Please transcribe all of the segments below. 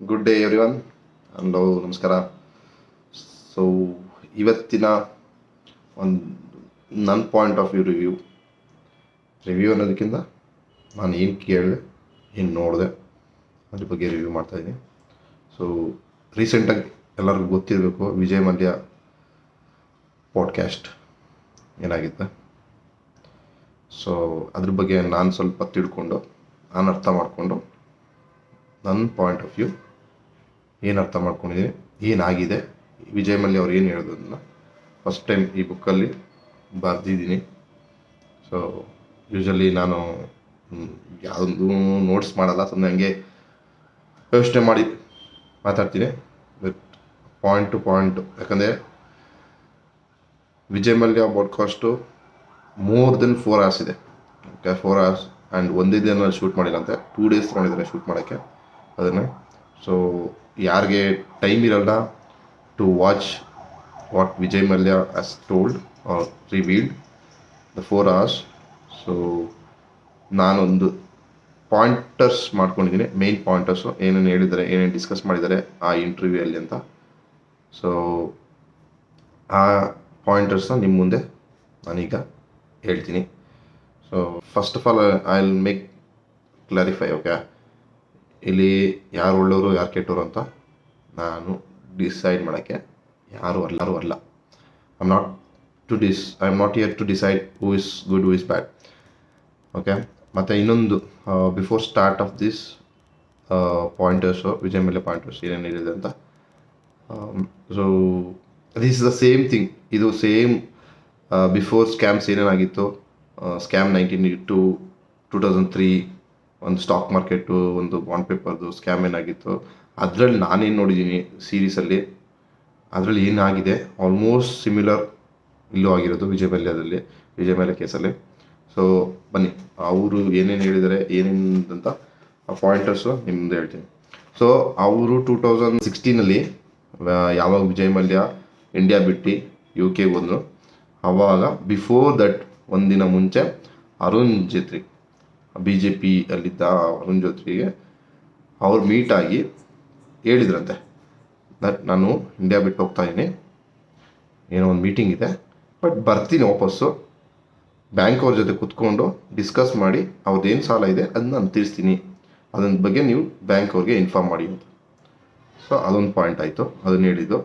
Good day everyone. Hello, ನಮಸ್ಕಾರ. So ಇವತ್ತಿನ ಒಂದು ನನ್ನ ಪಾಯಿಂಟ್ ಆಫ್ ವ್ಯೂ ರಿವ್ಯೂ ಅನ್ನೋದಕ್ಕಿಂತ ನಾನು ಏನು ಕೇಳಿದೆ, ಏನು ನೋಡಿದೆ ಅದ್ರ ಬಗ್ಗೆ ರಿವ್ಯೂ ಮಾಡ್ತಾಯಿದ್ದೀನಿ. ಸೊ ರೀಸೆಂಟಾಗಿ ಎಲ್ಲರಿಗೂ ಗೊತ್ತಿರಬೇಕು, ವಿಜಯ್ ಮಲ್ಯ ಪಾಡ್ಕ್ಯಾಸ್ಟ್ ಏನಾಗಿತ್ತು. ಸೊ ಅದ್ರ ಬಗ್ಗೆ ನಾನು ಸ್ವಲ್ಪ ತಿಳ್ಕೊಂಡು, ನಾನು ಅರ್ಥ ಮಾಡಿಕೊಂಡು, ನನ್ನ ಪಾಯಿಂಟ್ ಆಫ್ ವ್ಯೂ ಏನು ಅರ್ಥ ಮಾಡ್ಕೊಂಡಿದ್ದೀನಿ, ಏನಾಗಿದೆ, ವಿಜಯ್ ಮಲ್ಯ ಅವ್ರು ಏನು ಹೇಳೋದನ್ನ ಫಸ್ಟ್ ಟೈಮ್ ಈ ಬುಕ್ಕಲ್ಲಿ ಬರೆದಿದ್ದೀನಿ. ಸೊ ಯೂಶಲಿ ನಾನು ಯಾವುದೂ ನೋಟ್ಸ್ ಮಾಡಲ್ಲ, ಸುಮ್ಮನೆ ಹಂಗೆ ಯೋಚನೆ ಮಾಡಿ ಮಾತಾಡ್ತೀನಿ ವಿತ್ ಪಾಯಿಂಟ್ ಟು ಪಾಯಿಂಟು. ಯಾಕಂದರೆ Vijay Mallya podcast more than 4 hours ಇದೆ. ಓಕೆ, 4 hours ಆ್ಯಂಡ್ ಒಂದೇ ದಿನ ಶೂಟ್ ಮಾಡಿಲ್ಲ ಅಂತೆ, 2 days ತೊಗೊಂಡಿದ್ದಾರೆ ಶೂಟ್ ಮಾಡೋಕ್ಕೆ ಅದನ್ನು. ಸೊ ಯಾರಿಗೆ ಟೈಮ್ ಇರಲ್ಲ to watch what Vijay Mallya has told or revealed the 4 hours. So ನಾನೊಂದು ಪಾಯಿಂಟರ್ಸ್ ಮಾಡ್ಕೊಂಡಿದ್ದೀನಿ, ಮೇನ್ ಪಾಯಿಂಟರ್ಸು ಏನೇನು ಹೇಳಿದ್ದಾರೆ, ಏನೇನು ಡಿಸ್ಕಸ್ ಮಾಡಿದ್ದಾರೆ ಆ ಇಂಟರ್ವ್ಯೂಯಲ್ಲಿ ಅಂತ. ಸೊ ಆ ಪಾಯಿಂಟರ್ಸ್ನ ನಿಮ್ಮ ಮುಂದೆ ನಾನೀಗ ಹೇಳ್ತೀನಿ. So first of all I will make clarify. Okay, ಇಲ್ಲಿ ಯಾರು ಒಳ್ಳೆಯವರು ಯಾರು ಕೆಟ್ಟವರು ಅಂತ ನಾನು ಡಿಸೈಡ್ ಮಾಡೋಕ್ಕೆ ಯಾರು ಅಲ್ಲ. I am not here to decide who is good, who is bad. Okay, ಮತ್ತು ಇನ್ನೊಂದು before start of this pointers, Vijay Mallya pointers ಏನೇನು ಹೇಳಿದೆ ಅಂತ. So this is the same thing. ಇದು ಸೇಮ್ ಬಿಫೋರ್ ಸ್ಕ್ಯಾಮ್ಸ್ ಏನೇನಾಗಿತ್ತು, ಸ್ಕ್ಯಾಮ್ 2003 ಒಂದು ಸ್ಟಾಕ್ ಮಾರ್ಕೆಟು, ಒಂದು bond ಪೇಪರ್ದು ಸ್ಕ್ಯಾಮ್ ಏನಾಗಿತ್ತು, ಅದರಲ್ಲಿ ನಾನೇನು ನೋಡಿದ್ದೀನಿ ಸೀರೀಸಲ್ಲಿ, ಅದರಲ್ಲಿ ಏನಾಗಿದೆ ಆಲ್ಮೋಸ್ಟ್ ಸಿಮಿಲರ್ ಇಲ್ಲೂ ಆಗಿರೋದು ವಿಜಯ್ ಮಲ್ಯ ಕೇಸಲ್ಲಿ. ಸೊ ಬನ್ನಿ, ಅವರು ಏನೇನು ಹೇಳಿದ್ದಾರೆ, ಏನೇನಂತ ಆ ಪಾಯಿಂಟರ್ಸು ನಿಮ್ಮದು ಹೇಳ್ತೀನಿ. ಸೊ ಅವರು 2016 ಯಾವಾಗ ವಿಜಯ್ ಮಲ್ಯ ಇಂಡಿಯಾ ಬಿಟ್ಟು UK ಹೋದ್ರು, ಆವಾಗ ಬಿಫೋರ್ ದಟ್ ಒಂದಿನ ಮುಂಚೆ ಅರುಣ್ ಜೇಟ್ಲಿ, BJP ಅಲ್ಲಿದ್ದ ಅರುಣ್ ಜೇಟ್ಲಿಗೆ ಅವ್ರು ಮೀಟಾಗಿ ಹೇಳಿದ್ರಂತೆ, ನಾನು ಇಂಡಿಯಾ ಬಿಟ್ಟು ಹೋಗ್ತಾ ಇದ್ದೀನಿ, ಏನೋ ಒಂದು ಮೀಟಿಂಗ್ ಇದೆ, ಬಟ್ ಬರ್ತೀನಿ ವಾಪಸ್ಸು, ಬ್ಯಾಂಕ್ ಅವ್ರ ಜೊತೆ ಕೂತ್ಕೊಂಡು ಡಿಸ್ಕಸ್ ಮಾಡಿ ಅವ್ರದ್ದೇನು ಸಾಲ ಇದೆ ಅದನ್ನ ನಾನು ತೀರಿಸ್ತೀನಿ, ಅದನ್ನ ಬಗ್ಗೆ ನೀವು ಬ್ಯಾಂಕ್ ಅವ್ರಿಗೆ ಇನ್ಫಾರ್ಮ್ ಮಾಡಿ ಅಂತ. ಸೊ ಅದೊಂದು ಪಾಯಿಂಟ್ ಆಯಿತು, ಅದನ್ನು ಹೇಳಿದ್ದು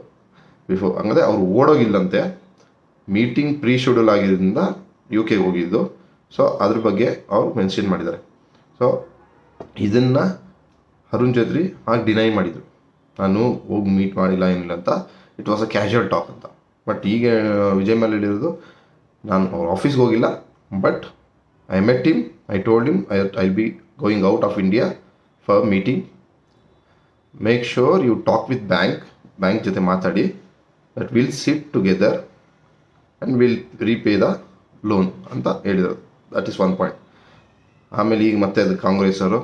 ಬಿಫೋರ್. ಹಂಗಂದರೆ ಅವ್ರು ಓಡೋಗಿಲ್ಲಂತೆ, ಮೀಟಿಂಗ್ ಪ್ರೀ ಶೆಡ್ಯೂಲ್ ಆಗಿದ್ದರಿಂದ UK ಹೋಗಿದ್ದು. ಸೊ ಅದ್ರ ಬಗ್ಗೆ ಅವ್ರು ಮೆನ್ಷನ್ ಮಾಡಿದ್ದಾರೆ. ಸೊ ಇದನ್ನು ಅರುಣ್ ಜೇಟ್ಲಿ ಆಗ ಡಿನೈ ಮಾಡಿದರು, ನಾನು ಹೋಗಿ ಮೀಟ್ ಮಾಡಿಲ್ಲ ಏನಿಲ್ಲ ಅಂತ, it was a casual talk ಅಂತ. ಬಟ್ ಈಗ ವಿಜಯ್ ಮಲ್ಯ ಹೇಳಿರೋದು, ನಾನು ಅವ್ರ ಆಫೀಸ್ಗೆ ಹೋಗಿಲ್ಲ, but I met him, I told him I be going out of India for meeting, make sure you talk with bank ಜೊತೆ ಮಾತಾಡಿ, that will sit together and will repay the loan ಅಂತ ಹೇಳಿದರು. That is one point. ಆಮೇಲೆ ಈಗ ಮತ್ತೆ ಅದು ಕಾಂಗ್ರೆಸ್ ಅವರು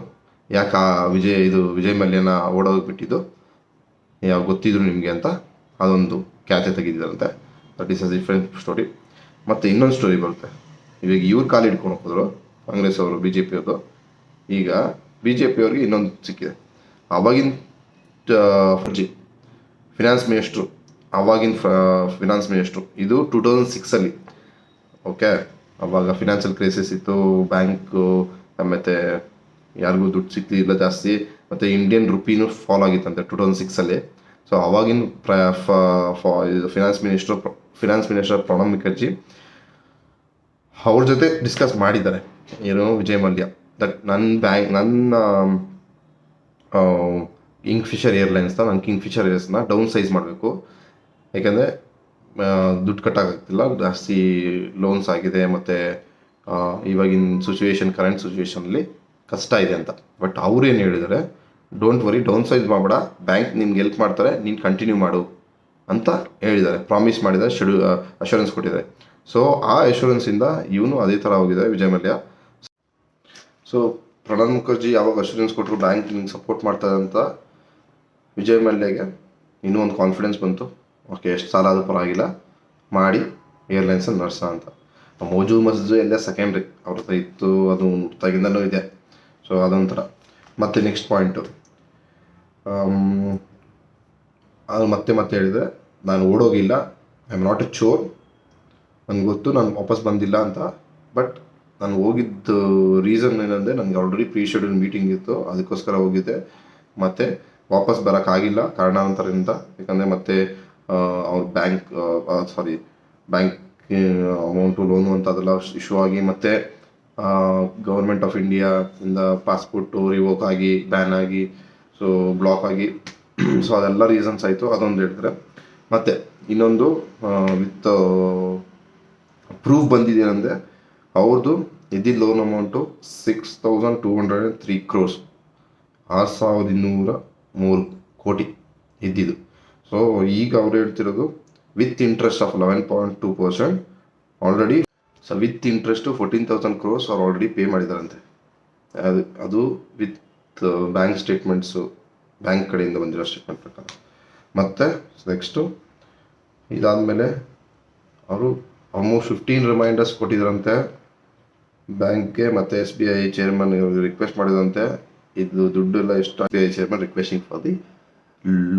ಯಾಕೆ ವಿಜಯ್ ಮಲ್ಯನ ಓಡೋಗ್ಬಿಟ್ಟಿದ್ದು ಯಾವ ಗೊತ್ತಿದ್ರು ನಿಮಗೆ ಅಂತ ಅದೊಂದು ಖ್ಯಾತೆ ತೆಗೆದಿದ್ದಾರಂತೆ. That is a different story. ಮತ್ತು ಇನ್ನೊಂದು ಸ್ಟೋರಿ ಬರುತ್ತೆ, ಇವಾಗ ಇವ್ರು ಕಾಲು ಹಿಡ್ಕೊಂಡು ಹೋಗಿದ್ರು ಕಾಂಗ್ರೆಸ್ ಅವರು, BJP ಅವ್ರದ್ದು. ಈಗ BJP ಅವ್ರಿಗೆ ಇನ್ನೊಂದು ಸಿಕ್ಕಿದೆ. ಆವಾಗಿನ ಫಿನಾನ್ಸ್ ಮಿನಿಸ್ಟ್ರು, ಫಿನಾನ್ಸ್ ಮಿನಿಸ್ಟ್ರು, ಇದು 2006 ಓಕೆ, ಅವಾಗ ಫಿನಾನ್ಷಿಯಲ್ ಕ್ರೈಸಿಸ್ ಇತ್ತು, ಬ್ಯಾಂಕು ಮತ್ತು ಯಾರಿಗೂ ದುಡ್ಡು ಸಿಗ್ತಿಲ್ಲ ಜಾಸ್ತಿ, ಮತ್ತು ಇಂಡಿಯನ್ ರುಪಿನೂ ಫಾಲೋ ಆಗಿತ್ತಂತೆ 2006. ಸೊ ಅವಾಗಿನ ಫಿನಾನ್ಸ್ ಮಿನಿಸ್ಟರ್ ಪ್ರಣಬ್ ಮುಖರ್ಜಿ ಅವ್ರ ಜೊತೆ ಡಿಸ್ಕಸ್ ಮಾಡಿದ್ದಾರೆ, ಏನು ವಿಜಯ್ ಮಲ್ಯ, ದಟ್ ನನ್ನ ಕಿಂಗ್ಫಿಷರ್ ಏರ್ಲೈನ್ಸ್ನ ಡೌನ್ ಸೈಜ್ ಮಾಡಬೇಕು, ಯಾಕೆಂದರೆ ದುಡ್ಡು ಕಟ್ಟಾಗ್ತಿಲ್ಲ, ಜಾಸ್ತಿ ಲೋನ್ಸ್ ಆಗಿದೆ, ಮತ್ತು ಇವಾಗಿನ ಕರೆಂಟ್ ಸಿಚುವೇಷನಲ್ಲಿ ಕಷ್ಟ ಇದೆ ಅಂತ. ಬಟ್ ಅವ್ರೇನು ಹೇಳಿದ್ದಾರೆ, ಡೋಂಟ್ ವರಿ, ಡೌನ್ ಸೈಜ್ ಮಾಡಬೇಡ, ಬ್ಯಾಂಕ್ ನಿಮ್ಗೆ ಹೆಲ್ಪ್ ಮಾಡ್ತಾರೆ, ನೀನು ಕಂಟಿನ್ಯೂ ಮಾಡು ಅಂತ ಹೇಳಿದ್ದಾರೆ, ಪ್ರಾಮಿಸ್ ಮಾಡಿದ್ದಾರೆ, ಅಶ್ಯೂರೆನ್ಸ್ ಕೊಟ್ಟಿದ್ದಾರೆ. ಸೊ ಆ ಅಶ್ಯೂರೆನ್ಸಿಂದ ಇವನು ಅದೇ ಥರ ಹೋಗಿದ್ದಾರೆ ವಿಜಯ್ ಮಲ್ಯ. ಸೊ ಪ್ರಣಬ್ ಮುಖರ್ಜಿ ಯಾವಾಗ ಅಶ್ಯೂರೆನ್ಸ್ ಕೊಟ್ಟರು ಬ್ಯಾಂಕ್ ನಿಮ್ಗೆ ಸಪೋರ್ಟ್ ಮಾಡ್ತಾರೆ ಅಂತ, ವಿಜಯ್ ಮಲ್ಯಗೆ ಇನ್ನೂ ಒಂದು ಕಾನ್ಫಿಡೆನ್ಸ್ ಬಂತು, ಓಕೆ ಎಷ್ಟು ಸಾಲ ಆದರೂ ಪರವಾಗಿಲ್ಲ, ಮಾಡಿ ಏರ್ಲೈನ್ಸನ್ನು ನಡೆಸೋ ಅಂತ. ಮೋಜು ಮಸ್ಜು ಎಲ್ಲ ಸೆಕೆಂಡ್ರಿ, ಅವ್ರ ಹತ್ರ ಇತ್ತು, ಅದು ತಗಿಂದನೂ ಇದೆ. ಸೊ ಅದೊಂಥರ. ಮತ್ತು ನೆಕ್ಸ್ಟ್ ಪಾಯಿಂಟು, ಅದು ಮತ್ತೆ ಮತ್ತೆ ಹೇಳಿದೆ, ನಾನು ಓಡೋಗಿಲ್ಲ, ಐ ಆಮ್ ನಾಟ್ ಎ ಚೋರ್, ನನಗೆ ಗೊತ್ತು ನಾನು ವಾಪಸ್ ಬಂದಿಲ್ಲ ಅಂತ. ಬಟ್ ನಾನು ಹೋಗಿದ್ದು ರೀಸನ್ ಏನಂದರೆ ನನಗೆ ಆಲ್ರೆಡಿ ಪ್ರೀ ಶೆಡ್ಯೂಲ್ ಮೀಟಿಂಗ್ ಇತ್ತು, ಅದಕ್ಕೋಸ್ಕರ ಹೋಗಿದ್ದೆ. ಮತ್ತು ವಾಪಸ್ ಬರೋಕ್ಕಾಗಿಲ್ಲ ಕಾರಣಾಂತರದಿಂದ, ಯಾಕಂದರೆ ಮತ್ತೆ ಅವ್ರ ಬ್ಯಾಂಕ್ ಅಮೌಂಟು ಲೋನು ಅಂತ ಅದೆಲ್ಲ ಇಶ್ಯೂ ಆಗಿ, ಮತ್ತು ಗೌರ್ಮೆಂಟ್ ಆಫ್ ಇಂಡಿಯಾ ಇಂದ ಪಾಸ್ಪೋರ್ಟು ರಿವೋಕ್ ಆಗಿ, ಬ್ಯಾನ್ ಆಗಿ, ಸೊ ಬ್ಲಾಕ್ ಆಗಿ, ಸೊ ಅದೆಲ್ಲ ರೀಸನ್ಸ್ ಆಯಿತು. ಅದೊಂದು ಹೇಳಿದ್ರೆ, ಮತ್ತು ಇನ್ನೊಂದು ವಿತ್ ಪ್ರೂಫ್ ಬಂದಿದ್ದೇನೆಂದರೆ, ಅವ್ರದ್ದು ಇದ್ದಿದ್ದು ಲೋನ್ ಅಮೌಂಟು 6,203 crores, 6,203 ಕೋಟಿ ಇದ್ದಿದ್ದು. ಸೊ ಈಗ ಅವ್ರು ಹೇಳ್ತಿರೋದು with interest of 11.2% already. So with interest 14,000 crores ಅವ್ರು ಆಲ್ರೆಡಿ ಪೇ ಮಾಡಿದಾರಂತೆ. ಅದು ವಿತ್ ಬ್ಯಾಂಕ್ ಸ್ಟೇಟ್ಮೆಂಟ್ಸು, ಬ್ಯಾಂಕ್ ಕಡೆಯಿಂದ ಬಂದಿರೋ ಸ್ಟೇಟ್ಮೆಂಟ್ ಪ್ರಕಾರ. ಮತ್ತು ನೆಕ್ಸ್ಟು ಇದಾದಮೇಲೆ ಅವರು ಆಲ್ಮೋಸ್ಟ್ 15 ರಿಮೈಂಡರ್ಸ್ ಕೊಟ್ಟಿದ್ರಂತೆ ಬ್ಯಾಂಕ್ಗೆ, ಮತ್ತು SBI ಚೇರ್ಮನ್ ರಿಕ್ವೆಸ್ಟ್ ಮಾಡಿದಂತೆ. ಇದು ದುಡ್ಡೆಲ್ಲ ಎಷ್ಟು, SBI chairman requesting for the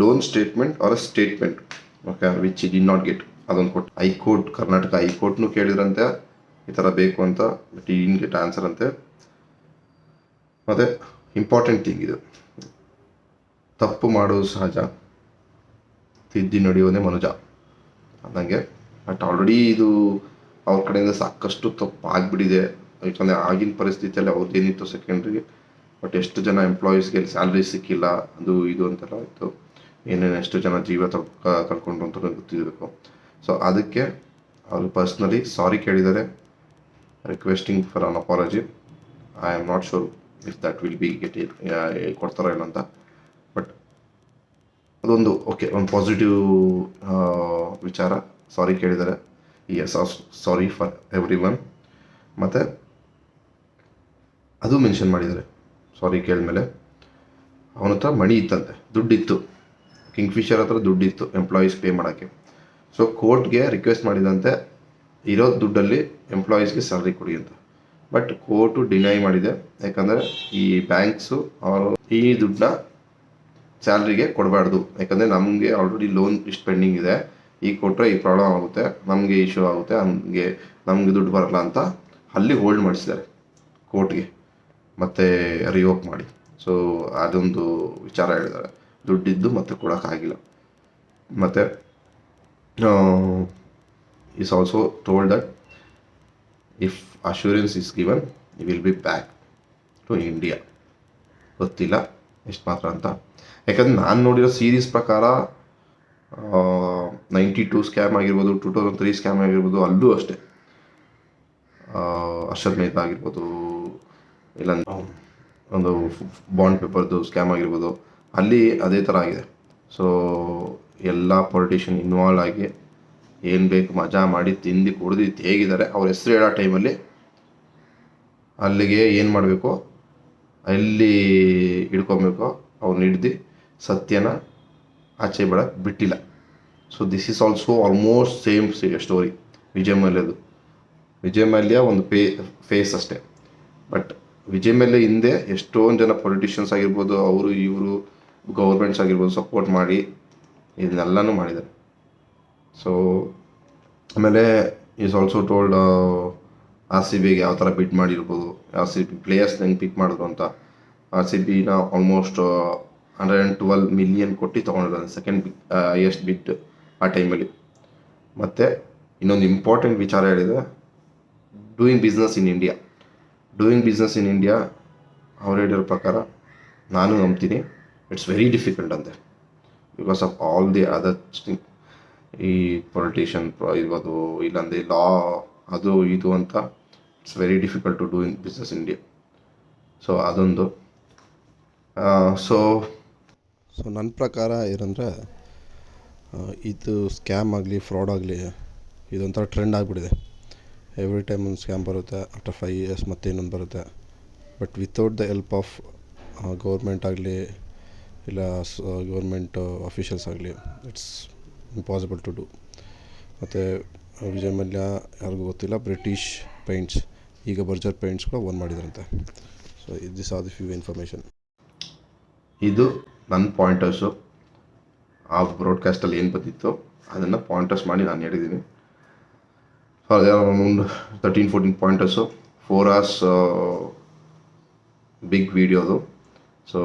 loan statement or a statement, okay, which did not get. ಅದೊಂದು ಕೊಟ್ಟು ಹೈಕೋರ್ಟ್, ಕರ್ನಾಟಕ ಹೈಕೋರ್ಟ್ನು ಕೇಳಿದ್ರಂತೆ ಈ ಥರ ಬೇಕು ಅಂತ, ಬಟ್ ಈ ಡಿಡ್ಂಟ್ ಗೆಟ್ ಆನ್ಸರ್ ಅಂತೆ. ಮತ್ತು ಇಂಪಾರ್ಟೆಂಟ್ ಥಿಂಗ್ ಇದು, ತಪ್ಪು ಮಾಡೋದು ಸಹಜ, ತಿದ್ದಿ ನಡೆಯೋದೇ ಮನುಜ ಅನ್ನಂಗೆ. ಬಟ್ ಆಲ್ರೆಡಿ ಇದು ಅವ್ರ ಕಡೆಯಿಂದ ಸಾಕಷ್ಟು ತಪ್ಪು ಆಗಿಬಿಟ್ಟಿದೆ. ಯಾಕಂದರೆ ಆಗಿನ ಪರಿಸ್ಥಿತಿಯಲ್ಲಿ ಅವ್ರದ್ದು ಏನಿತ್ತು ಸೆಕೆಂಡ್ರಿಗೆ, ಬಟ್ ಎಷ್ಟು ಜನ ಎಂಪ್ಲಾಯೀಸ್ಗೆ ಸ್ಯಾಲ್ರಿ ಸಿಕ್ಕಿಲ್ಲ, ಅದು ಇದು ಅಂತೆಲ್ಲ ಇತ್ತು. ಏನೇನು ಎಷ್ಟು ಜನ ಜೀವ ಕಳ್ಕೊಂಡ್ರು ಅಂತ ಗೊತ್ತಿರಬೇಕು. ಸೊ ಅದಕ್ಕೆ ಅವರು ಪರ್ಸ್ನಲಿ ಸಾರಿ ಕೇಳಿದ್ದಾರೆ, requesting for an apology. I am not sure if that will be ಕೊಡ್ತಾರೋ ಇಲ್ಲ ಅಂತ. ಬಟ್ ಅದೊಂದು ಓಕೆ, ಒಂದು ಪಾಸಿಟಿವ್ ವಿಚಾರ, ಸಾರಿ ಕೇಳಿದ್ದಾರೆ. Yes, sorry for everyone. ಮತ್ತು ಅದು ಮೆನ್ಷನ್ ಮಾಡಿದ್ದಾರೆ, ಸಾರಿ ಕೇಳಿದ್ಮೇಲೆ ಅವನ ಹತ್ರ ಮಣಿ ಇತ್ತಂತೆ, ದುಡ್ಡಿತ್ತು, ಕಿಂಗ್ಫಿಶರ್ ಹತ್ರ ದುಡ್ಡಿತ್ತು ಎಂಪ್ಲಾಯೀಸ್ ಪೇ ಮಾಡೋಕ್ಕೆ. ಸೊ ಕೋರ್ಟ್ಗೆ ರಿಕ್ವೆಸ್ಟ್ ಮಾಡಿದಂತೆ ಇರೋ ದುಡ್ಡಲ್ಲಿ ಎಂಪ್ಲಾಯೀಸ್ಗೆ ಸ್ಯಾಲ್ರಿ ಕೊಡಿ ಅಂತ. ಬಟ್ ಕೋರ್ಟು ಡಿನೈ ಮಾಡಿದೆ, ಯಾಕಂದರೆ ಈ ಬ್ಯಾಂಕ್ಸು ಅವರು ಈ ದುಡ್ಡನ್ನ ಸ್ಯಾಲ್ರಿಗೆ ಕೊಡಬಾರ್ದು, ಯಾಕಂದರೆ ನಮಗೆ ಆಲ್ರೆಡಿ ಲೋನ್ ಇಷ್ಟು ಪೆಂಡಿಂಗ್ ಇದೆ, ಈಗ ಕೊಟ್ಟರೆ ಈ ಪ್ರಾಬ್ಲಮ್ ಆಗುತ್ತೆ, ನಮಗೆ ಇಶ್ಯೂ ಆಗುತ್ತೆ, ನಮಗೆ ದುಡ್ಡು ಬರಲ್ಲ ಅಂತ ಅಲ್ಲಿ ಹೋಲ್ಡ್ ಮಾಡಿಸಿದ್ದಾರೆ ಕೋರ್ಟ್ಗೆ, ಮತ್ತು ರಿವೋಕ್ ಮಾಡಿ. ಸೊ ಅದೊಂದು ವಿಚಾರ ಹೇಳಿದ್ದಾರೆ, ದುಡ್ಡಿದ್ದು ಮತ್ತೆ ಕೊಡೋಕ್ಕಾಗಿಲ್ಲ. ಮತ್ತು is also told that if assurance is given you will be back to India. ಗೊತ್ತಿಲ್ಲ ಎಷ್ಟು ಮಾತ್ರ ಅಂತ, ಯಾಕಂದರೆ ನಾನು ನೋಡಿರೋ ಸೀರೀಸ್ ಪ್ರಕಾರ 92 ಸ್ಕ್ಯಾಮ್ ಆಗಿರ್ಬೋದು, 2003 ಸ್ಕ್ಯಾಮ್ ಆಗಿರ್ಬೋದು, ಅಲ್ಲೂ ಅಷ್ಟೇ ಅರ್ಷದ್ ಮೆಹ್ತಾ ಆಗಿರ್ಬೋದು, ಇಲ್ಲ ಒಂದು ಬಾಂಡ್ ಪೇಪರ್ದು ಸ್ಕ್ಯಾಮ್ ಆಗಿರ್ಬೋದು, ಅಲ್ಲಿ ಅದೇ ಥರ ಆಗಿದೆ. ಸೊ ಎಲ್ಲ ಪೊಲಿಟಿಷಿಯನ್ ಇನ್ವಾಲ್ವ್ ಆಗಿ ಏನು ಬೇಕು ಮಜಾ ಮಾಡಿ ತಿಂದು ಕುಡ್ದು ಹೇಗಿದ್ದಾರೆ, ಅವ್ರ ಹೆಸರು ಹೇಳೋ ಟೈಮಲ್ಲಿ ಅಲ್ಲಿಗೆ ಏನು ಮಾಡಬೇಕು, ಎಲ್ಲಿ ಹಿಡ್ಕೊಬೇಕೋ ಅವ್ನು ಹಿಡ್ದು ಸತ್ಯನ ಆಚೆ ಬಿಡೋಕ್ಕೆ ಬಿಟ್ಟಿಲ್ಲ. So this is also almost same story Vijay ಮಲ್ಯದು. ವಿಜಯ್ ಮಲ್ಯ ಒಂದು ಫೇಸ್ ಅಷ್ಟೇ, ಬಟ್ ವಿಜಯ್ ಮಲ್ಯ ಹಿಂದೆ ಎಷ್ಟೊಂದು ಜನ ಪೊಲಿಟಿಷಿಯನ್ಸ್ ಆಗಿರ್ಬೋದು, ಅವರು ಇವರು ಗೌರ್ಮೆಂಟ್ಸ್ ಆಗಿರ್ಬೋದು ಸಪೋರ್ಟ್ ಮಾಡಿ ಇದನ್ನೆಲ್ಲನೂ ಮಾಡಿದ್ದಾರೆ. ಸೊ ಆಮೇಲೆ ಈಸ್ ಆಲ್ಸೋ ಟೋಲ್ಡ್ RCBಗೆ ಯಾವ ಥರ ಬಿಡ್ ಮಾಡಿರ್ಬೋದು, RCB ಪ್ಲೇಯರ್ಸ್ ಹೆಂಗೆ ಪಿಕ್ ಮಾಡಿದ್ರು ಅಂತ. RCBನ ಆಲ್ಮೋಸ್ಟ್ 112 million ಕೊಟ್ಟು ತೊಗೊಂಡಿರೋದು, ಸೆಕೆಂಡ್ ಹೈಯೆಸ್ಟ್ ಬಿಡ್ ಆ ಟೈಮಲ್ಲಿ. ಮತ್ತು ಇನ್ನೊಂದು ಇಂಪಾರ್ಟೆಂಟ್ ವಿಚಾರ ಹೇಳಿದೆ, ಡೂಯಿಂಗ್ ಬಿಸ್ನೆಸ್ ಇನ್ ಇಂಡಿಯಾ ಅವ್ರು ಹೇಳಿರೋ ಪ್ರಕಾರ ನಾನು ನಂಬ್ತೀನಿ, ಇಟ್ಸ್ ವೆರಿ ಡಿಫಿಕಲ್ಟ್ ಅಂತೆ, because of all the other thing. ಈ ಪೊಲಿಟಿಷಿಯನ್ ಇರ್ಬೋದು, ಇಲ್ಲಾಂದರೆ ಲಾ ಅದು ಇದು ಅಂತ, it's very difficult to do in business in India. So ಅದೊಂದು. ಸೊ ನನ್ನ ಪ್ರಕಾರ ಏನಂದರೆ, ಇದು ಸ್ಕ್ಯಾಮ್ ಆಗಲಿ ಫ್ರಾಡ್ ಆಗಲಿ ಇದೊಂಥರ ಟ್ರೆಂಡ್ ಆಗಿಬಿಟ್ಟಿದೆ. ಎವ್ರಿ ಟೈಮ್ ಒಂದು ಸ್ಕ್ಯಾಮ್ ಬರುತ್ತೆ, ಆಫ್ಟರ್ 5 years ಮತ್ತೆ ಇನ್ನೊಂದು ಬರುತ್ತೆ. But without the help of government ಆಗಲಿ ಇಲ್ಲ ಗೌರ್ಮೆಂಟ್ ಅಫಿಷಿಯಲ್ಸ್ ಆಗಲಿ, ಇಟ್ಸ್ ಇಂಪಾಸಿಬಲ್ ಟು ಡೂ. ಮತ್ತು ವಿಜಯ್ ಮಲ್ಯ ಯಾರಿಗೂ ಗೊತ್ತಿಲ್ಲ, ಬ್ರಿಟಿಷ್ ಪೇಂಟ್ಸ್, ಈಗ ಬರ್ಜರ್ ಪೇಂಟ್ಸ್ ಕೂಡ ಓನ್ ಮಾಡಿದ್ರಂತೆ. So this are the few information. ಇದು ನನ್ನ ಪಾಯಿಂಟರ್ಸು ಆ ಬ್ರಾಡ್ಕಾಸ್ಟಲ್ಲಿ ಏನು ಬಂದಿತ್ತು ಅದನ್ನು ಪಾಯಿಂಟರ್ಸ್ ಮಾಡಿ ನಾನು ಹೇಳಿದ್ದೀನಿ. ಸೊ ಅದೇ ಒಂದು 13-14 ಪಾಯಿಂಟರ್ಸು, 4 hours ಬಿಗ್ ವಿಡಿಯೋದು. ಸೊ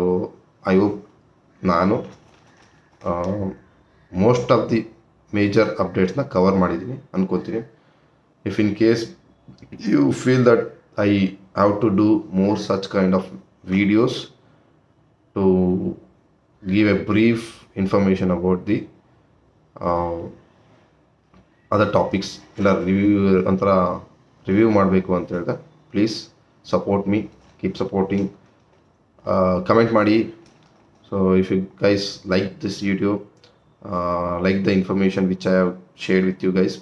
ಐ ಹೋಪ್ ನಾನು ಮೋಸ್ಟ್ ಆಫ್ ದಿ ಮೇಜರ್ ಅಪ್ಡೇಟ್ಸ್ನ ಕವರ್ ಮಾಡಿದ್ದೀನಿ ಅನ್ಕೋತೀನಿ. If in case you feel that I have to do more such kind of videos to give a brief information about the other topics, ಇಲ್ಲ review ಮಾಡಬೇಕು ಅಂತ ಹೇಳಿದ್ರೆ please support me, keep supporting, comment ಮಾಡಿ. So if you guys like this video, like the information which I have shared with you guys,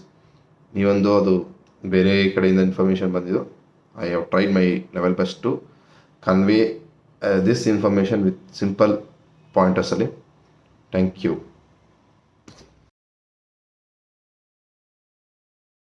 ನೀವೊಂದು ಅದು ಬೇರೆ ಕಡೆಯಿಂದ information ಬಂದಿದ್ದು, I have tried my level best to convey this information with simple ಪಾಯಿಂಟರ್ಸಲ್ಲಿ. Thank you.